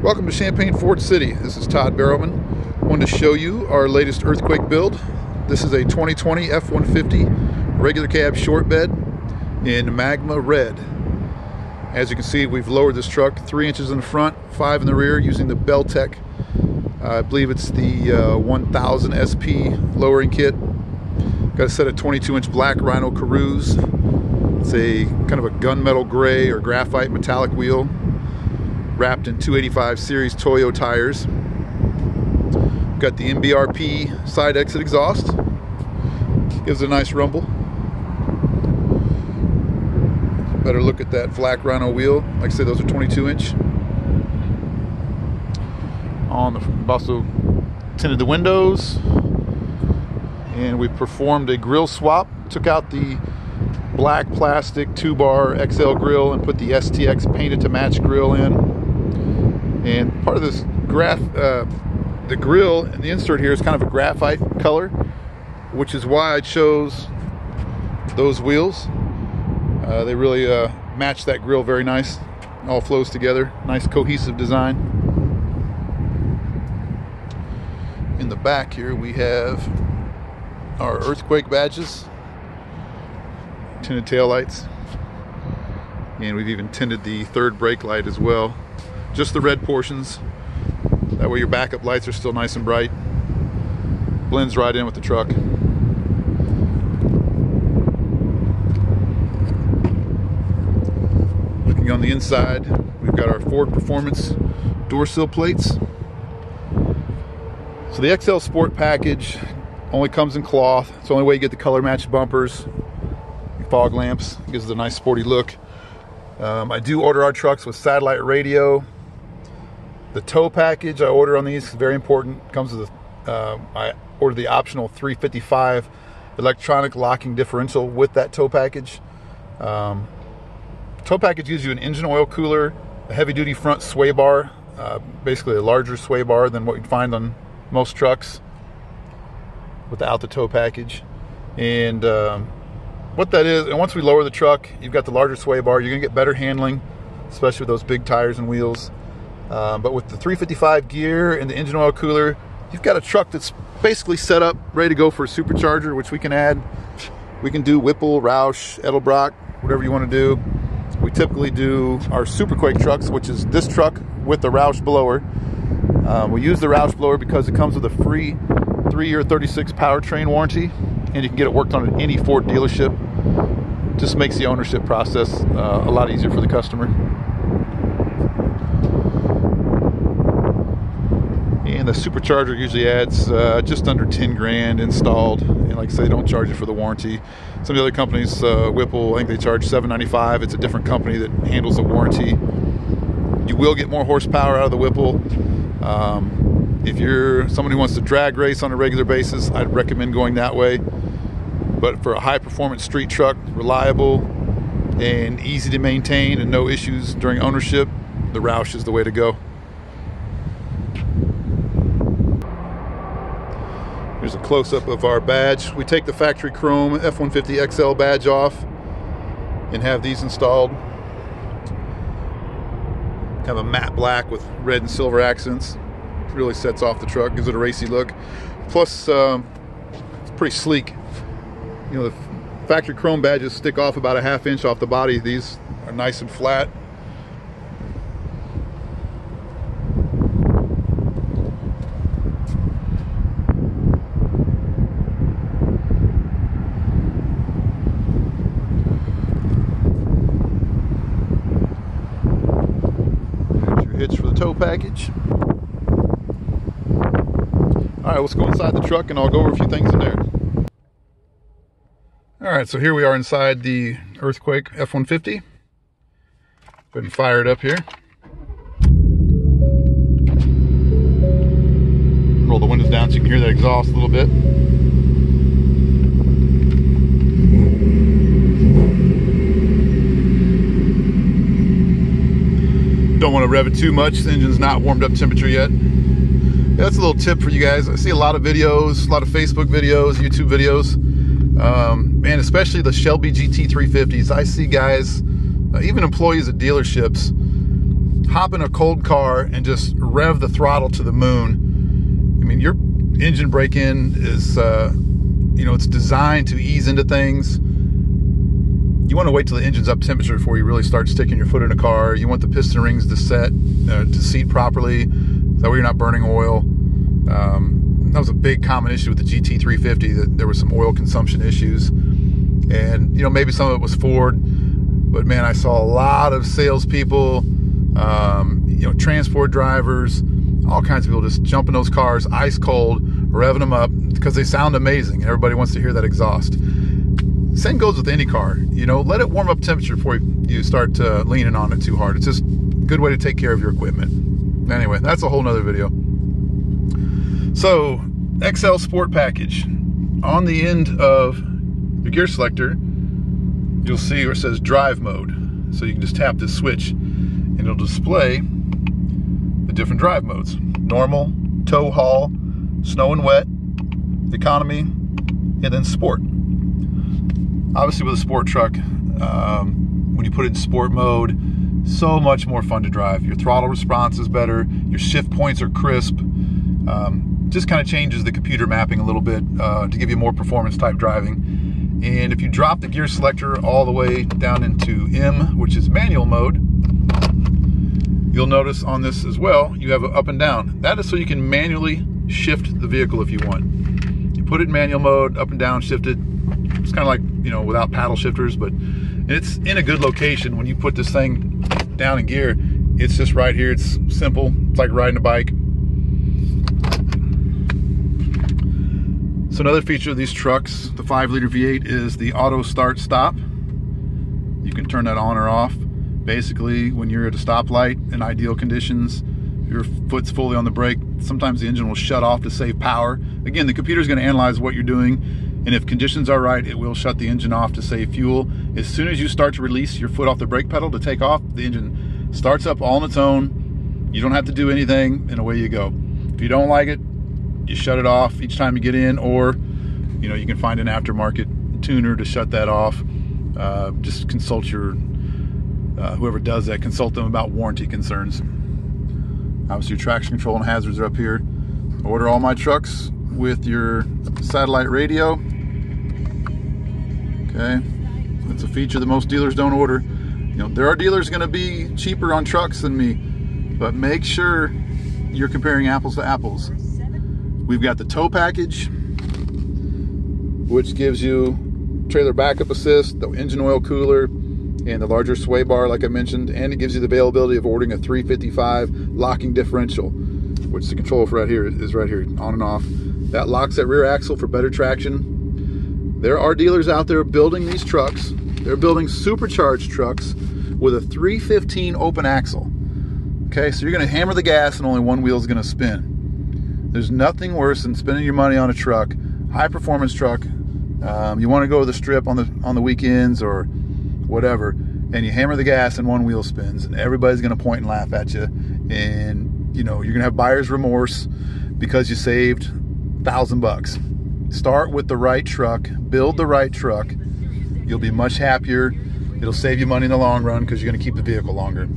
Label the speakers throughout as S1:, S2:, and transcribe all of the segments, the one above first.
S1: Welcome to Champaign Ford City. This is tbarrowman. I wanted to show you our latest earthquake build. This is a 2020 F150 regular cab short bed in magma red. As you can see, we've lowered this truck 3 inches in the front, 5 in the rear using the Beltec. I believe it's the 1000 SP lowering kit. Got a set of 22-inch black RHINO KAROOS. It's a kind of a gunmetal gray or graphite metallic wheel, wrapped in 285 series Toyo tires. Got the MBRP side exit exhaust. Gives it a nice rumble. Better look at that black RHINO wheel. Like I said, those are 22-inch. We've also tinted the windows, and we performed a grill swap. Took out the black plastic 2-bar XL grill and put the STX painted to match grill in. And part of this the grill and the insert here is kind of a graphite color, which is why I chose those wheels. They really match that grill very nice. It all flows together. Nice cohesive design. In the back here we have our earthquake badges, tinted taillights, and we've even tinted the third brake light as well. Just the red portions. That way your backup lights are still nice and bright. Blends right in with the truck. Looking on the inside, we've got our Ford Performance door sill plates. So the XL Sport package only comes in cloth. It's the only way you get the color matched bumpers, fog lamps. It gives it a nice sporty look. I do order our trucks with satellite radio. The tow package I order on these is very important. It comes with I ordered the optional 355 electronic locking differential with that tow package. Tow package gives you an engine oil cooler, a heavy duty front sway bar, basically a larger sway bar than what you'd find on most trucks without the tow package. And what that is, and once we lower the truck, you've got the larger sway bar, you're gonna get better handling, especially with those big tires and wheels. But with the 355 gear and the engine oil cooler, you've got a truck that's basically set up, ready to go for a supercharger, which we can add. We can do Whipple, Roush, Edelbrock, whatever you want to do. We typically do our Superquake trucks, which is this truck with the Roush blower. We use the Roush blower because it comes with a free 3-year 36 powertrain warranty, and you can get it worked on at any Ford dealership. Just makes the ownership process a lot easier for the customer. And the supercharger usually adds just under 10 grand installed, and like I say, they don't charge you for the warranty. Some of the other companies, Whipple, I think they charge $795. It's a different company that handles the warranty. You will get more horsepower out of the Whipple. If you're someone who wants to drag race on a regular basis, I'd recommend going that way. But for a high performance street truck, reliable and easy to maintain and no issues during ownership, the Roush is the way to go. Here's a close-up of our badge. We take the factory chrome F150 XL badge off and have these installed. Kind of a matte black with red and silver accents. Really sets off the truck, gives it a racy look. Plus, it's pretty sleek. You know, the factory chrome badges stick off about a ½ inch off the body. These are nice and flat. There's your hitch for the tow package. Alright, let's go inside the truck and I'll go over a few things in there. Alright, so here we are inside the Earthquake F150. Go ahead and fire it up here. Roll the windows down so you can hear that exhaust a little bit. Don't want to rev it too much. The engine's not warmed up temperature yet. That's a little tip for you guys. I see a lot of videos, a lot of Facebook videos, YouTube videos, and especially the Shelby GT350s. I see guys, even employees at dealerships, hop in a cold car and just rev the throttle to the moon. I mean, your engine break-in is, you know, it's designed to ease into things. You want to wait till the engine's up temperature before you really start sticking your foot in a car. You want the piston rings to seat properly, that way you're not burning oil. That was a big common issue with the GT350, that there was some oil consumption issues. And, you know, maybe some of it was Ford, but man, I saw a lot of salespeople, you know, transport drivers, all kinds of people just jumping those cars ice cold, revving them up because they sound amazing. Everybody wants to hear that exhaust. Same goes with any car. You know, let it warm up temperature before you start leaning on it too hard. It's just a good way to take care of your equipment. Anyway, that's a whole nother video. So, XL Sport Package. On the end of your gear selector, you'll see where it says drive mode. So you can just tap this switch and it'll display the different drive modes. Normal, tow haul, snow and wet, economy, and then sport. Obviously with a sport truck, when you put it in sport mode, so much more fun to drive. Your throttle response is better, your shift points are crisp, just kind of changes the computer mapping a little bit to give you more performance type driving. And if you drop the gear selector all the way down into M, which is manual mode, you'll notice on this as well, you have an up and down. That is so you can manually shift the vehicle if you want. You put it in manual mode, up and down, shift it. It's kind of like, you know, without paddle shifters, but it's in a good location. When you put this thing down in gear, it's just right here. It's simple. It's like riding a bike. So another feature of these trucks, the 5-liter V8, is the auto start stop. You can turn that on or off. Basically, when you're at a stoplight in ideal conditions, your foot's fully on the brake, sometimes the engine will shut off to save power. Again, the computer's going to analyze what you're doing, and if conditions are right, it will shut the engine off to save fuel. As soon as you start to release your foot off the brake pedal to take off, the engine starts up all on its own. You don't have to do anything, and away you go. If you don't like it, you shut it off each time you get in, or you know, you can find an aftermarket tuner to shut that off. Just consult your whoever does that, consult them about warranty concerns. Obviously your traction control and hazards are up here. Order all my trucks with your satellite radio. Okay, that's a feature that most dealers don't order. You know, there are dealers going to be cheaper on trucks than me, but make sure you're comparing apples to apples. We've got the tow package, which gives you trailer backup assist, the engine oil cooler, and the larger sway bar like I mentioned, and it gives you the availability of ordering a 355 locking differential, which the control for right here is right here, on and off. That locks that rear axle for better traction. There are dealers out there building these trucks. They're building supercharged trucks with a 315 open axle. Okay, so you're going to hammer the gas and only one wheel is going to spin. There's nothing worse than spending your money on a truck, high performance truck. You want to go to the strip on the weekends or whatever, and you hammer the gas and one wheel spins, and everybody's going to point and laugh at you, and you know you're going to have buyer's remorse because you saved $1,000. Start with the right truck, build the right truck. You'll be much happier. It'll save you money in the long run because you're going to keep the vehicle longer.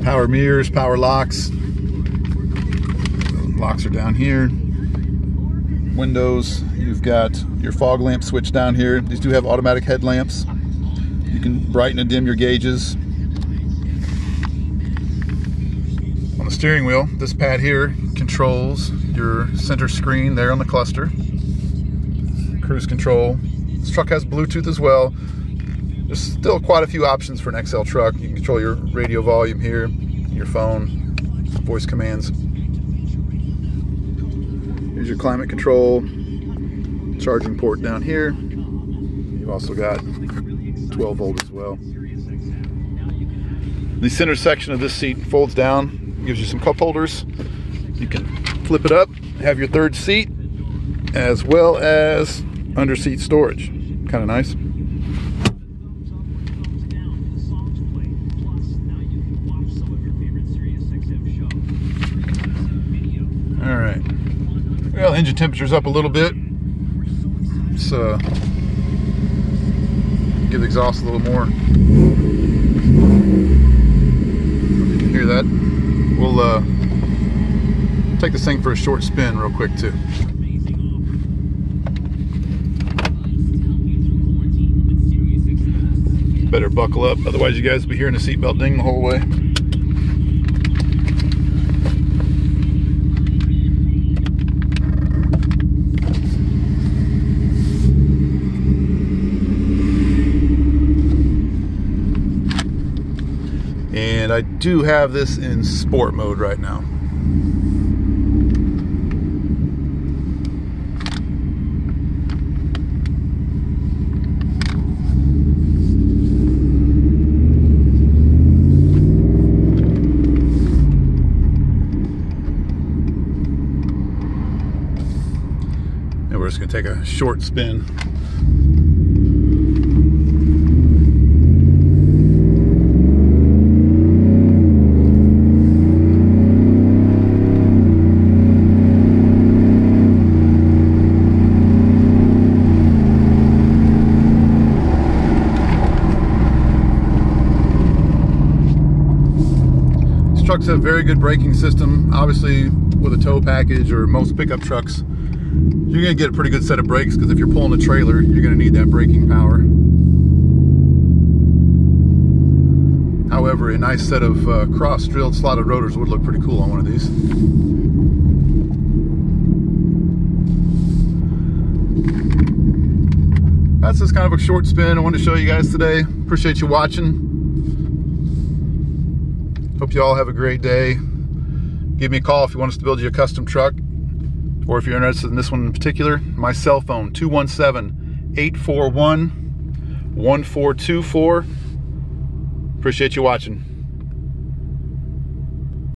S1: Power mirrors, power locks. Locks are down here. Windows, you've got your fog lamp switch down here. These do have automatic headlamps. You can brighten and dim your gauges. On the steering wheel, this pad here controls your center screen there on the cluster. Cruise control. This truck has Bluetooth as well. There's still quite a few options for an XL truck. You can control your radio volume here, your phone, voice commands. Here's your climate control, charging port down here. You've also got 12 volt as well. The center section of this seat folds down, gives you some cup holders. You can flip it up, have your third seat, as well as under seat storage. Kind of nice. All right. Well, engine temperature's up a little bit. Let's give the exhaust a little more. that. We'll take this thing for a short spin real quick too. Better buckle up, otherwise you guys will be hearing the seatbelt ding the whole way. And I do have this in sport mode right now. And we're just going to take a short spin. Trucks have very good braking system. Obviously, with a tow package or most pickup trucks, you're going to get a pretty good set of brakes, because if you're pulling a trailer, you're going to need that braking power. However, a nice set of cross-drilled slotted rotors would look pretty cool on one of these. That's just kind of a short spin I wanted to show you guys today. Appreciate you watching. Hope you all have a great day. Give me a call if you want us to build you a custom truck, or if you're interested in this one in particular. My cell phone, 217-841-1424. Appreciate you watching.